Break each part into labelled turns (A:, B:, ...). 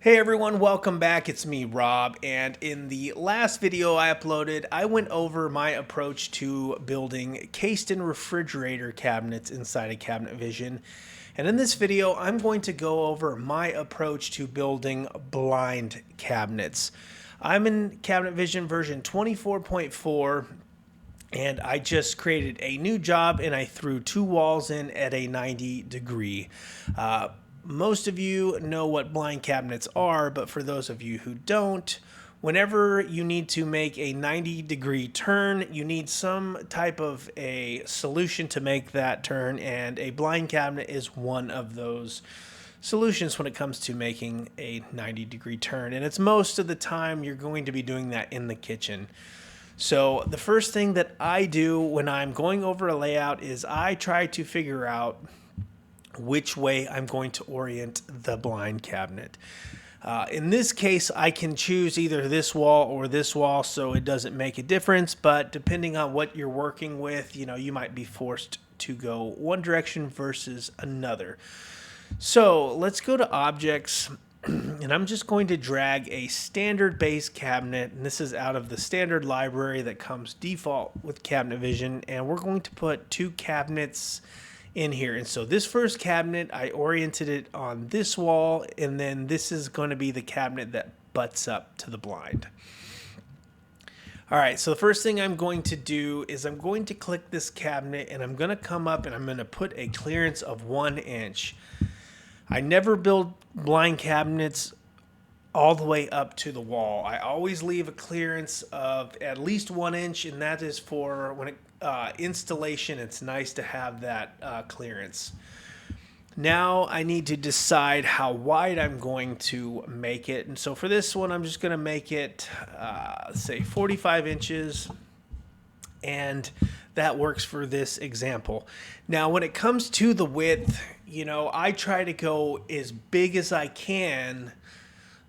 A: Hey everyone, welcome back. It's me, Rob, and in the last video I uploaded, I went over my approach to building cased-in refrigerator cabinets inside of Cabinet Vision. And in this video, I'm going to go over my approach to building blind cabinets. I'm in Cabinet Vision version 24.4, and I just created a new job and I threw two walls in at a 90 degree. Most of you know what blind cabinets are, but for those of you who don't, whenever you need to make a 90 degree turn, you need some type of a solution to make that turn, and a blind cabinet is one of those solutions when it comes to making a 90 degree turn. And it's most of the time you're going to be doing that in the kitchen. So the first thing that I do when I'm going over a layout is I try to figure out which way I'm going to orient the blind cabinet. In this case, I can choose either this wall or this wall, so it doesn't make a difference, but depending on what you're working with, you might be forced to go one direction versus another. So let's go to objects, and I'm just going to drag a standard base cabinet, and this is out of the standard library that comes default with Cabinet Vision, and we're going to put two cabinets in here. And so this first cabinet, I oriented it on this wall, and then this is going to be the cabinet that butts up to the blind. All right, so the first thing I'm going to do is I'm going to click this cabinet, and I'm going to come up and I'm going to put a clearance of 1 inch. I never build blind cabinets all the way up to the wall. I always leave a clearance of at least 1 inch, and that is for when installation. It's nice to have that clearance. Now I need to decide how wide I'm going to make it, and so for this one I'm just going to make it say 45 inches, and that works for this example. Now when it comes to the width, I try to go as big as I can,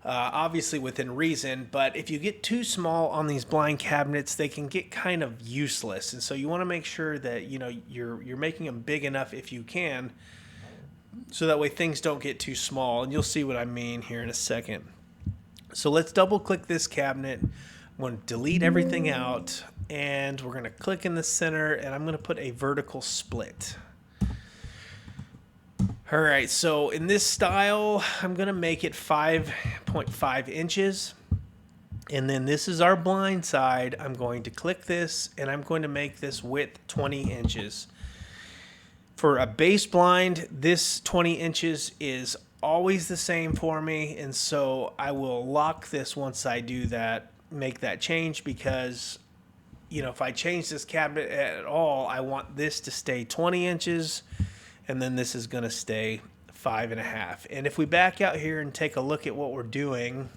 A: obviously within reason, but if you get too small on these blind cabinets, they can get kind of useless. And so you want to make sure that you're making them big enough if you can, so that way things don't get too small. And you'll see what I mean here in a second. So let's double click this cabinet. I'm going to delete everything out, and we're going to click in the center, and I'm going to put a vertical split. All right, so in this style, I'm going to make it 5.5 inches. And then this is our blind side. I'm going to click this, and I'm going to make this width 20 inches. For a base blind, this 20 inches is always the same for me. And so I will lock this once I do that, make that change, because, if I change this cabinet at all, I want this to stay 20 inches. And then this is going to stay 5.5. And if we back out here and take a look at what we're doing,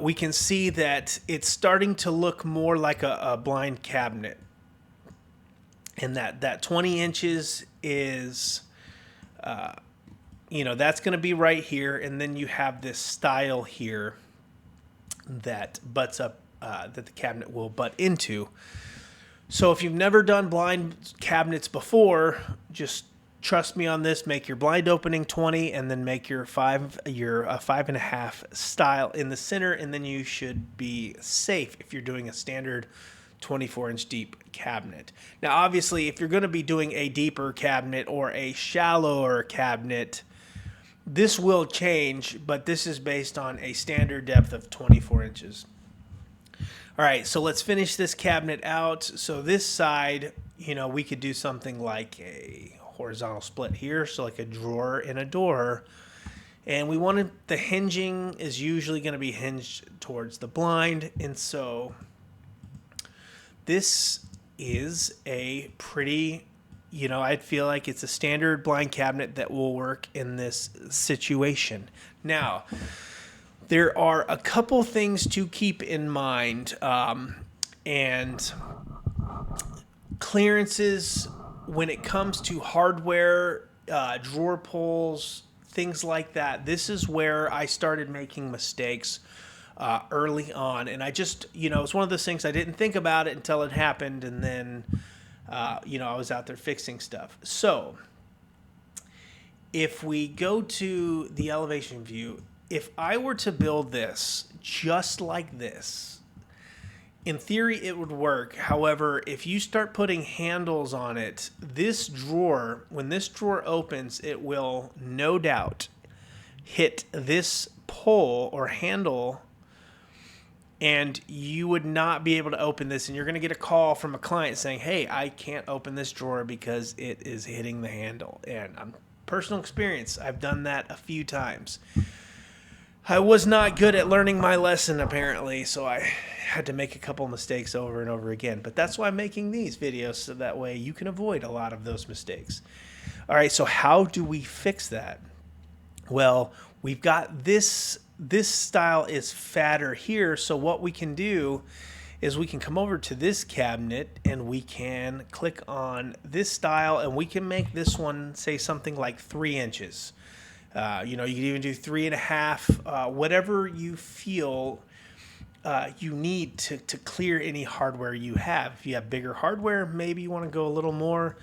A: we can see that it's starting to look more like a blind cabinet. And that 20 inches is, that's going to be right here. And then you have this style here that butts up, that the cabinet will butt into. So if you've never done blind cabinets before, just trust me on this. Make your blind opening 20, and then make your 5.5 style in the center, and then you should be safe if you're doing a standard 24-inch deep cabinet. Now, obviously, if you're going to be doing a deeper cabinet or a shallower cabinet, this will change, but this is based on a standard depth of 24 inches. All right, so let's finish this cabinet out. So this side, we could do something like a horizontal split here, so like a drawer in a door. And we wanted, the hinging is usually going to be hinged towards the blind. And so this is a pretty, I feel like it's a standard blind cabinet that will work in this situation. Now, there are a couple things to keep in mind, and clearances when it comes to hardware, drawer pulls, things like that. This is where I started making mistakes early on, and I just, it's one of those things I didn't think about it until it happened, and then, I was out there fixing stuff. So if we go to the elevation view, if I were to build this just like this, in theory it would work. However, if you start putting handles on it, this drawer, when this drawer opens, it will no doubt hit this pole or handle, and you would not be able to open this, and you're going to get a call from a client saying, hey, I can't open this drawer because it is hitting the handle. And I'm personal experience, I've done that a few times. I was not good at learning my lesson, apparently, so I had to make a couple mistakes over and over again. But that's why I'm making these videos, so that way you can avoid a lot of those mistakes. All right, so how do we fix that? Well, we've got this style is fatter here, so what we can do is we can come over to this cabinet and we can click on this style, and we can make this one say something like 3 inches. You know, you can even do 3.5, whatever you feel you need to clear any hardware you have. If you have bigger hardware, maybe you want to go a little more.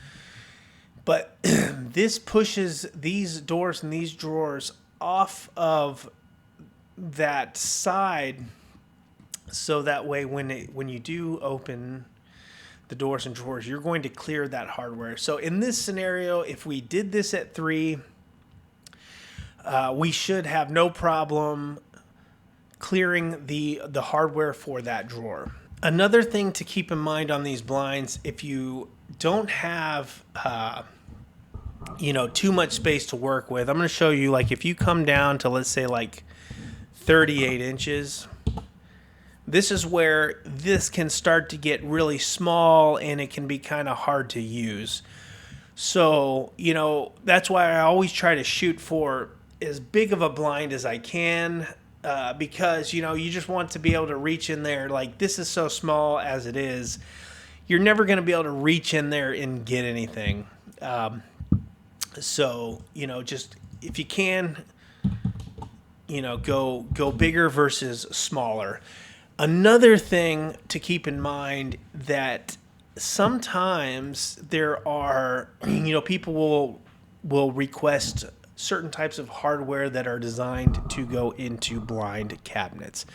A: But this pushes these doors and these drawers off of that side, so that way when you do open the doors and drawers, you're going to clear that hardware. So in this scenario, if we did this at 3, we should have no problem clearing the hardware for that drawer. Another thing to keep in mind on these blinds, if you don't have you know, too much space to work with, I'm going to show you, like, if you come down to, let's say, like 38 inches, this is where this can start to get really small and it can be kind of hard to use. So, you know, that's why I always try to shoot for as big of a blind as I can, because, you know, you just want to be able to reach in there. Like, this is so small as it is, you're never going to be able to reach in there and get anything. So, you know, just if you can, you know, go bigger versus smaller. Another thing to keep in mind, that sometimes there are, you know, people will request certain types of hardware that are designed to go into blind cabinets.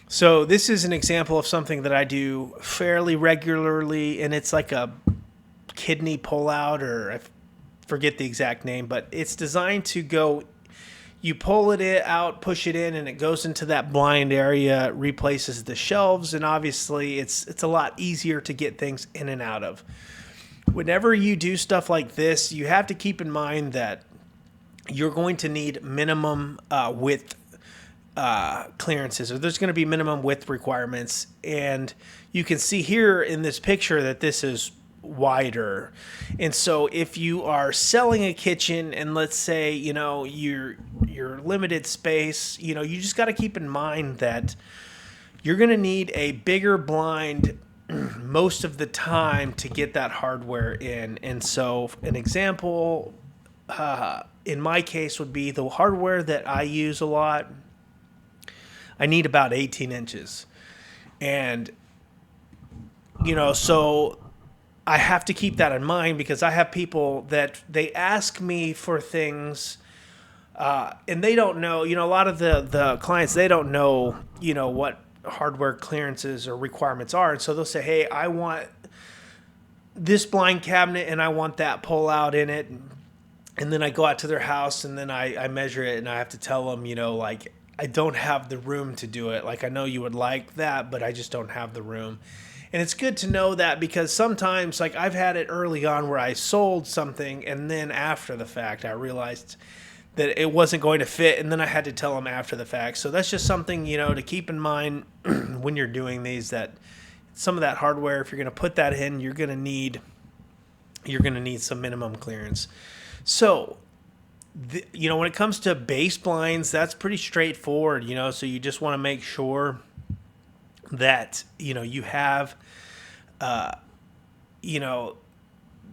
A: So this is an example of something that I do fairly regularly, and it's like a kidney pullout, or I forget the exact name, but it's designed to go, you pull it out, push it in, and it goes into that blind area, replaces the shelves, and obviously it's a lot easier to get things in and out of. Whenever you do stuff like this, you have to keep in mind that you're going to need minimum width clearances, or there's going to be minimum width requirements, and you can see here in this picture that this is wider. And so if you are selling a kitchen, and let's say, you know, you're limited space, you know, you just got to keep in mind that you're going to need a bigger blind most of the time to get that hardware in. And so an example in my case would be the hardware that I use a lot. I need about 18 inches. And, you know, so I have to keep that in mind, because I have people that they ask me for things and they don't know, you know, a lot of the clients, they don't know, you know, what hardware clearances or requirements are. And so they'll say, hey, I want this blind cabinet and I want that pull out in it. And then I go out to their house and then I measure it, and I have to tell them, you know, like, I don't have the room to do it. Like, I know you would like that, but I just don't have the room. And it's good to know that, because sometimes, like, I've had it early on where I sold something, and then after the fact, I realized that it wasn't going to fit, and then I had to tell them after the fact. So that's just something, you know, to keep in mind when you're doing these, that some of that hardware, if you're going to put that in, you're going to need some minimum clearance. So, you know, when it comes to base blinds, that's pretty straightforward, you know, so you just want to make sure that, you know, you have, you know,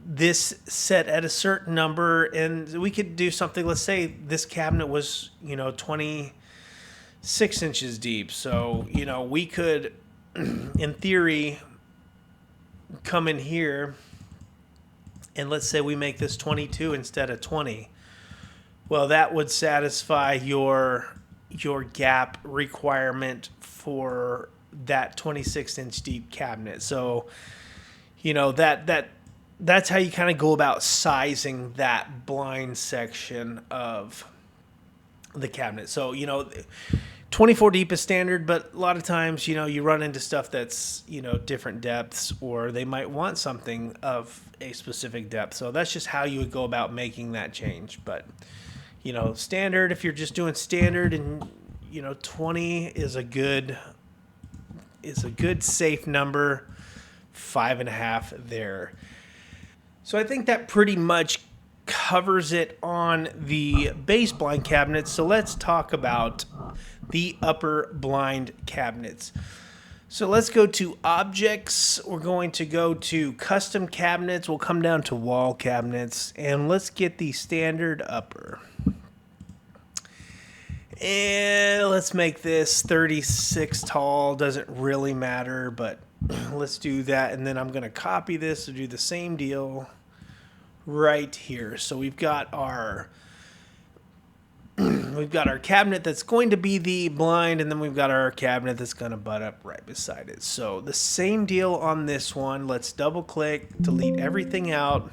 A: this set at a certain number, and we could do something, let's say this cabinet was, you know, 26 inches deep. So, you know, we could, in theory, come in here, and let's say we make this 22 instead of 20. Well, that would satisfy your gap requirement for that 26-inch deep cabinet. So, that's how you kind of go about sizing that blind section of the cabinet. So, 24 deep is standard, but a lot of times, you run into stuff that's, different depths, or they might want something of a specific depth. So that's just how you would go about making that change. But, standard, if you're just doing standard, and, 20 is a good safe number, 5.5 there. So I think that pretty much covers it on the base blind cabinets. So let's talk about the upper blind cabinets. So let's go to objects. We're going to go to custom cabinets. We'll come down to wall cabinets, and let's get the standard upper. And let's make this 36 tall. Doesn't really matter, but let's do that. And then I'm going to copy this to do the same deal right here. So we've got our cabinet that's going to be the blind, and then we've got our cabinet that's going to butt up right beside it. So the same deal on this one. Let's double click, delete everything out.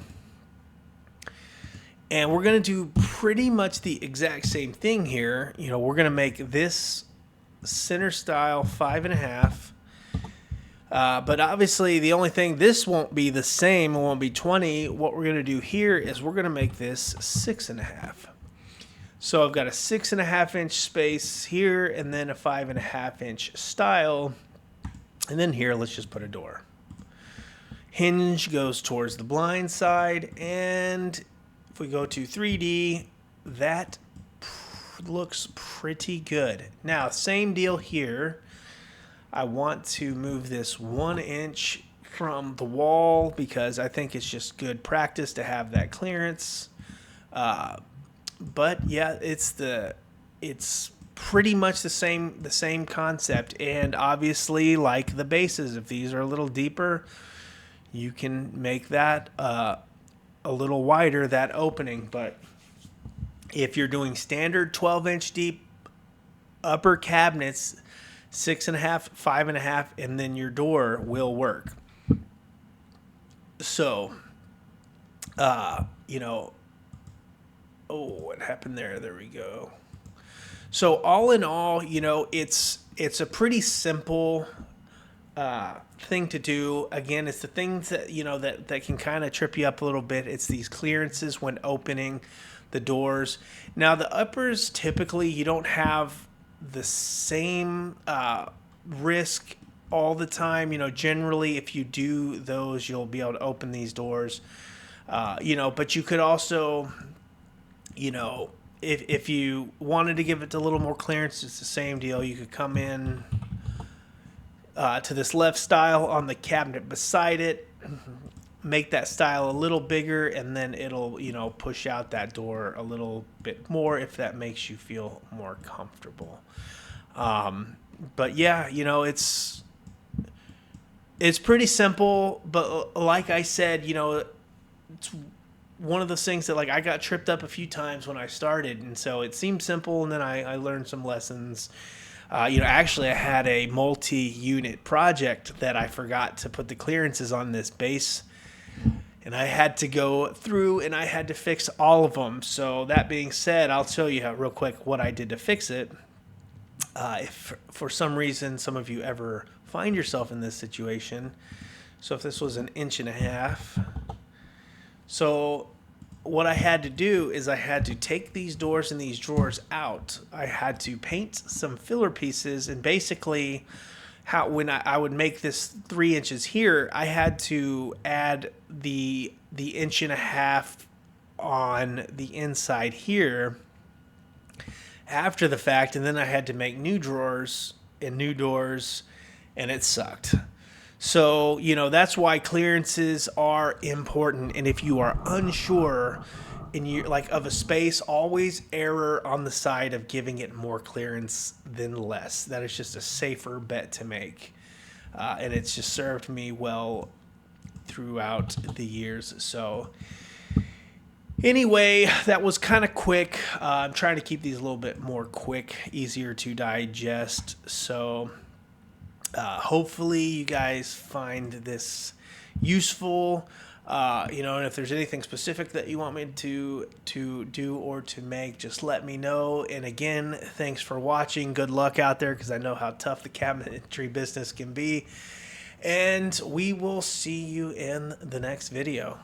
A: And we're going to do pretty much the exact same thing here. We're going to make this center style 5.5. But obviously the only thing, this won't be the same. It won't be 20. What we're going to do here is we're going to make this 6.5. So I've got a 6.5-inch space here, and then a 5.5-inch style. And then here, let's just put a door. Hinge goes towards the blind side, and if we go to 3D, that looks pretty good. Now, same deal here. I want to move this 1 inch from the wall because I think it's just good practice to have that clearance. But yeah, it's pretty much the same concept. And obviously, like the bases, if these are a little deeper, you can make that a little wider, that opening. But if you're doing standard 12-inch deep upper cabinets, 6.5, 5.5, and then your door will work. So, what happened there? There we go. So all in all, it's a pretty simple thing to do. Again, it's the things that that can kind of trip you up a little bit. It's these clearances when opening the doors. Now the uppers, typically you don't have the same risk all the time. Generally if you do those, you'll be able to open these doors. But you could also, if you wanted to give it a little more clearance, it's the same deal. You could come in to this left style on the cabinet beside it, make that style a little bigger, and then it'll, push out that door a little bit more if that makes you feel more comfortable. But yeah, it's pretty simple, but like I said, it's one of those things that I got tripped up a few times when I started, and so it seemed simple, and then I learned some lessons. Actually I had a multi-unit project that I forgot to put the clearances on this base, and I had to go through and I had to fix all of them. So that being said, I'll show you real quick what I did to fix it. If for some reason some of you ever find yourself in this situation, so if this was 1.5 inches, so what I had to do is I had to take these doors and these drawers out. I had to paint some filler pieces, and basically when I would make this 3 inches here, I had to add the 1.5 inches on the inside here after the fact, and then I had to make new drawers and new doors, and it sucked. So, that's why clearances are important. And if you are unsure of a space, always err on the side of giving it more clearance than less. That is just a safer bet to make. And it's just served me well throughout the years. So Anyway, that was kind of quick. I'm trying to keep these a little bit more quick, easier to digest. So hopefully you guys find this useful. And if there's anything specific that you want me to do or to make, just let me know. And again, thanks for watching. Good luck out there, because I know how tough the cabinetry business can be. And we will see you in the next video.